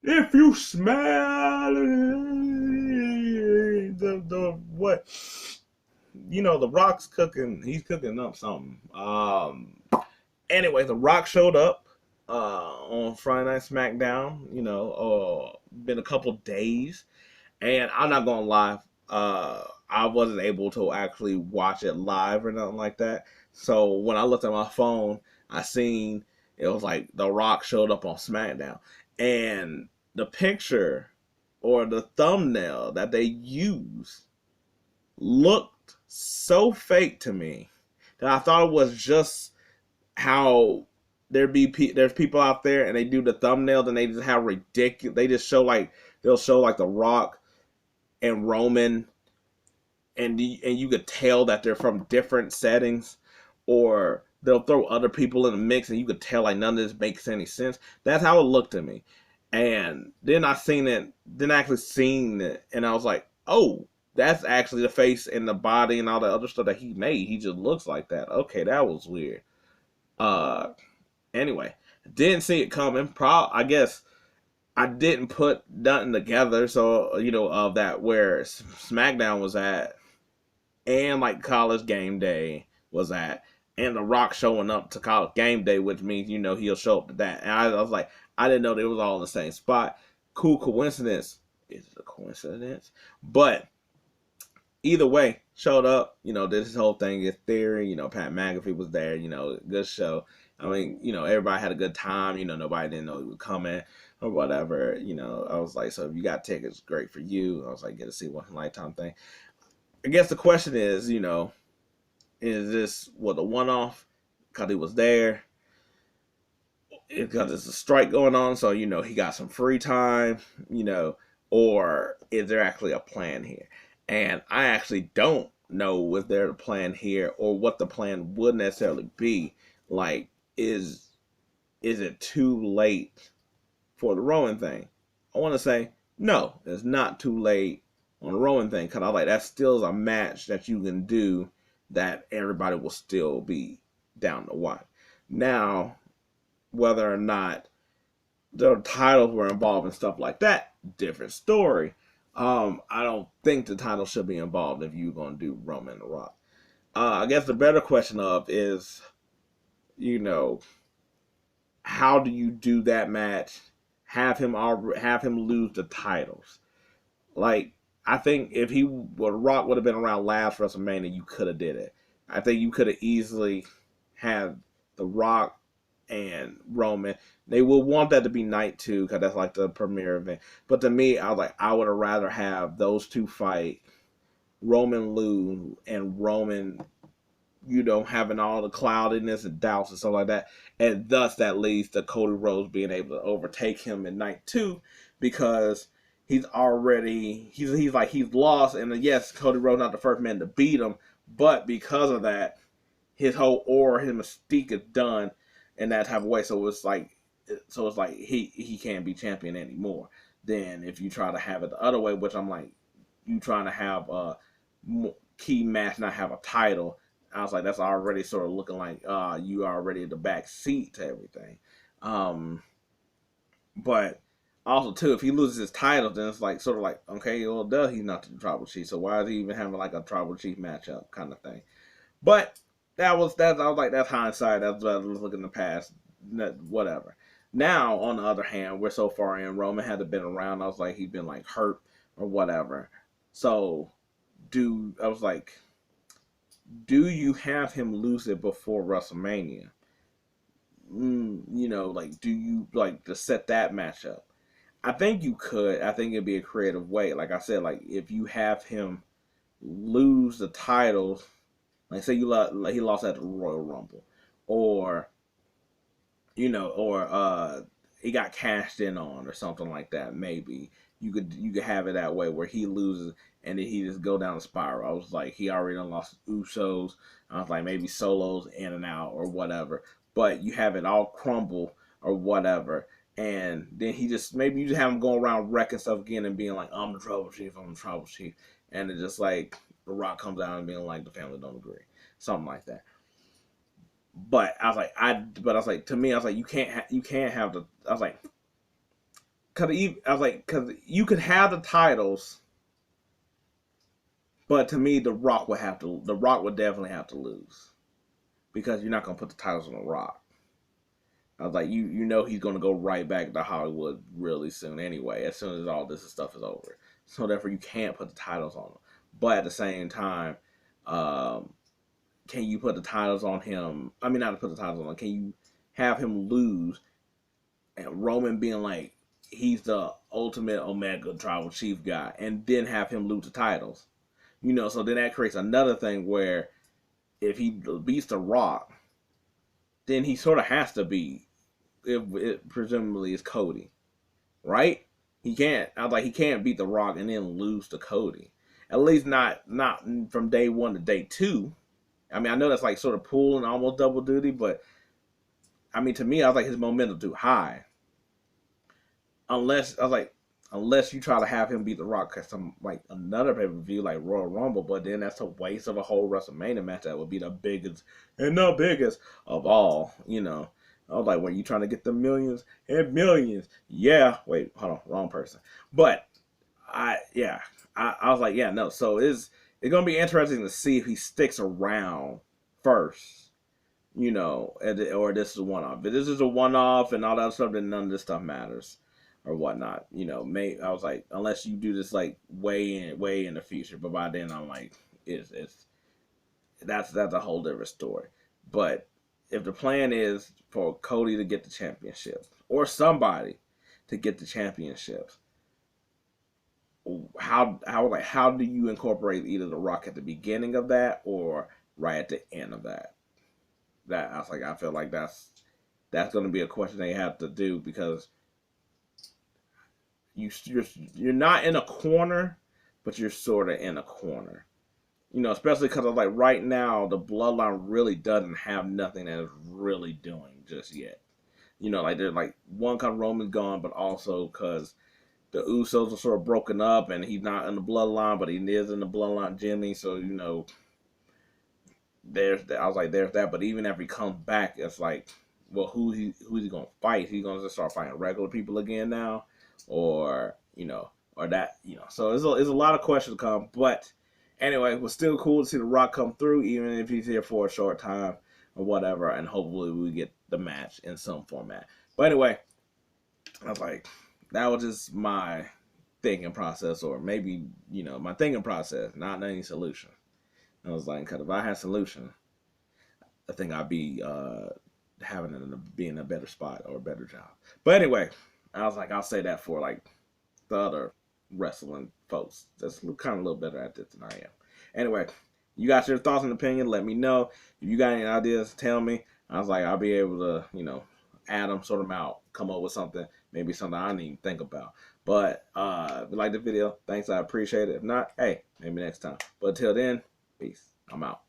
If you smell the what, the Rock's cooking. He's cooking up something. Anyway, the Rock showed up on Friday Night SmackDown. Been a couple days, and I'm not gonna lie. I wasn't able to actually watch it live or nothing like that. So when I looked at my phone, I seen it was like The Rock showed up on SmackDown, and the picture or the thumbnail that they used looked so fake to me that I thought it was just how there's people out there and they do the thumbnails and they just have ridiculous. They just show like they'll show like The Rock and Roman, and you could tell that they're from different settings, or they'll throw other people in the mix and you could tell like none of this makes any sense. That's how it looked to me. And then I actually seen it, and I was like, oh, that's actually the face and the body and all the other stuff that he made. He just looks like that. Okay, that was weird. Uh, anyway, didn't see it coming. I guess I didn't put nothing together. So of that where SmackDown was at, and like College Game Day was at, and The Rock showing up to College Game Day, which means he'll show up to that. And I was like, I didn't know they was all in the same spot. Cool coincidence. Is it a coincidence? But either way, showed up. Did his whole thing, his theory. Pat McAfee was there. Good show. I mean, everybody had a good time. Nobody didn't know he was coming or whatever. I was like, so if you got tickets, great for you. I was like, get to see one lifetime thing. I guess the question is, is this what a one off because he was there? Because there's a strike going on, so he got some free time, or is there actually a plan here? And I actually don't know if there's a plan here or what the plan would necessarily be. Like, is it too late for the Rowan thing? I want to say no, it's not too late on the Rowan thing because I like that still is a match that you can do that everybody will still be down to watch. Now, whether or not the titles were involved and stuff like that, different story. I don't think the title should be involved if you're going to do Roman and The Rock. I guess the better question of is, you know, how do you do that match? Have him lose the titles. Like, I think if Rock would have been around last WrestleMania, you could have did it. I think you could have easily had The Rock and Roman. They will want that to be night two because that's like the premiere event. But to me, I was like, I would have rather have those two fight, Roman lose, and Roman, having all the cloudiness and doubts and stuff like that, and thus that leads to Cody Rhodes being able to overtake him in night two because he's lost, and yes, Cody Rhodes not the first man to beat him, but because of that, his whole aura, his mystique is done in that type of way. So it's like he can't be champion anymore. Then if you try to have it the other way, which I'm like, you trying to have a key match, not have a title. I was like, that's already sort of looking like you are already in the back seat to everything. Um, but also too, if he loses his title, then it's like sort of like, okay, well, duh, he's not the tribal chief, so why is he even having like a tribal chief matchup kind of thing? But I was like, that's hindsight. That's what I was looking in the past. Whatever. Now, on the other hand, we're so far in. Roman had been around. I was like, he'd been like hurt or whatever. So, I was like, do you have him lose it before WrestleMania? Like, do you like to set that matchup? I think you could. I think it'd be a creative way. Like I said, like if you have him lose the titles, like say he lost at the Royal Rumble, or he got cashed in on or something like that. Maybe you could have it that way where he loses and then he just go down the spiral. I was like, he already done lost Usos. I was like, maybe Solos in and out or whatever. But you have it all crumble or whatever. And then maybe you just have him going around wrecking stuff again and being like, I'm the trouble chief, I'm the trouble chief. And it's just like The Rock comes out and being like, the family don't agree. Something like that. But I was like, to me, I was like, you can't have the. I was like, I was like, because you could have the titles, but to me, The Rock would definitely have to lose because you're not gonna put the titles on The Rock. I was like, you know, he's gonna go right back to Hollywood really soon anyway, as soon as all this stuff is over. So therefore, you can't put the titles on him. But at the same time, um, can you put the titles on him? I mean, not to put the titles on him. Can you have him lose and Roman being like he's the ultimate Omega Tribal Chief guy, and then have him lose the titles? You know, so then that creates another thing where if he beats The Rock, then he sort of has to be, if it presumably is Cody, right? He can't. I was like, he can't beat The Rock and then lose to Cody. At least not from day one to day two. I mean, I know that's like sort of pulling almost double duty, but I mean, to me, I was like, his momentum too high. Unless I was like, unless you try to have him beat The Rock at some like another pay per view like Royal Rumble, but then that's a waste of a whole WrestleMania match that would be the biggest and the biggest of all. You know, I was like, were you trying to get the millions and millions? Yeah. Wait, hold on, wrong person. But I was like, yeah, no. So it's gonna be interesting to see if he sticks around first. You know, or this is a one off. If this is a one off and all that stuff, then none of this stuff matters or whatnot. You know, I was like, unless you do this like way in the future. But by then, I'm like, it's that's a whole different story. But if the plan is for Cody to get the championship or somebody to get the championships, how do you incorporate either The Rock at the beginning of that or right at the end of that? That I was like, I feel like that's going to be a question they have to do because you're not in a corner, but you're sort of in a corner. You know, especially because like right now the bloodline really doesn't have nothing that is really doing just yet. You know, like they're like one kind of Roman's gone, but also because the Usos are sort of broken up, and he's not in the bloodline, but he is in the bloodline, Jimmy. So you know, there's that. I was like, there's that. But even if he comes back, it's like, well, who's he gonna fight? He's gonna just start fighting regular people again now, or you know, or that you know. So it's a lot of questions to come. But anyway, it was still cool to see The Rock come through, even if he's here for a short time or whatever. And hopefully we get the match in some format. But anyway, I was like, that was just my thinking process, or maybe you know my thinking process, not any solution. I was like, cause if I had solution, I think I'd be having it being a better spot or a better job. But anyway, I was like, I'll say that for like the other wrestling folks that's kind of a little better at this than I am. Anyway, you got your thoughts and opinion. Let me know. If you got any ideas, tell me. I was like, I'll be able to, you know, add them, sort them out, come up with something, maybe something I didn't even think about. But if you like the video, thanks. I appreciate it. If not, hey, maybe next time. But until then, peace. I'm out.